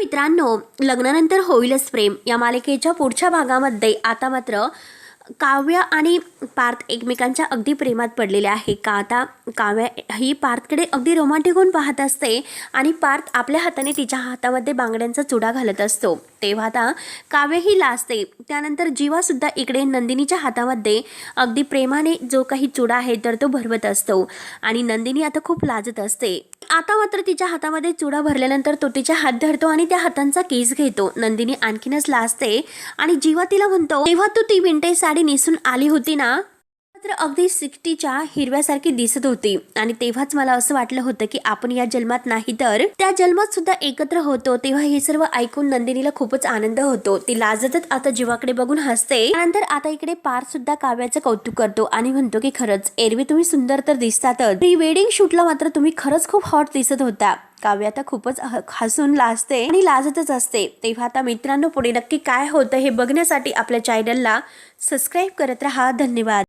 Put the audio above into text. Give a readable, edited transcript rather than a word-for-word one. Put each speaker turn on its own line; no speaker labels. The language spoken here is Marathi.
मित्रांनो, लग्नानंतर होईलच प्रेम या मालिकेच्या पुढच्या भागामध्ये आता मात्र काव्य आणि पार्थ एकमेकांच्या अगदी प्रेमात पडलेले आहे का आता काव्य ही पार्थकडे अगदी रोमांटिक होऊन पाहत असते आणि पार्थ आपल्या हाताने तिच्या हातामध्ये बांगड्यांचा चुडा घालत असतो। तेव्हा आता काव्य ही लाजते। त्यानंतर जीवासुद्धा इकडे नंदिनीच्या हातामध्ये अगदी प्रेमाने जो काही चुडा आहे तर तो भरवत असतो आणि नंदिनी आता खूप लाजत असते। आता मात्र तिच्या हातामध्ये चुडा भरल्यानंतर तो तिच्या हात धरतो आणि त्या हातांचा केस घेतो। नंदिनी आणखीनच लाजते आणि जीवा तिला म्हणतो, तेव्हा तू ती विंटेज साडी नेसून आली होती ना, मात्र अगदी 60च्या हिरव्यासारखी दिसत होती आणि तेव्हाच मला असं वाटलं होतं की आपण या जन्मात नाही तर त्या जन्मात सुद्धा एकत्र होतो। तेव्हा हे सर्व ऐकून नंदिनीला खूपच आनंद होतो। ती लाजतच आता जीवाकडे बघून हसते। त्यानंतर आता इकडे पार्थ सुद्धा काव्याचं कौतुक करतो आणि म्हणतो की खरंच एरवी तुम्ही सुंदर तर दिसतातच, प्री वेडिंग शूटला मात्र तुम्ही खरंच खूप हॉट दिसत होता। काव्य आता खूपच हसून लाजते आणि लाजतच असते। तेव्हा आता मित्रांनो, पुढे नक्की काय होतं हे बघण्यासाठी आपल्या चॅनलला सबस्क्राईब करत राहा। धन्यवाद।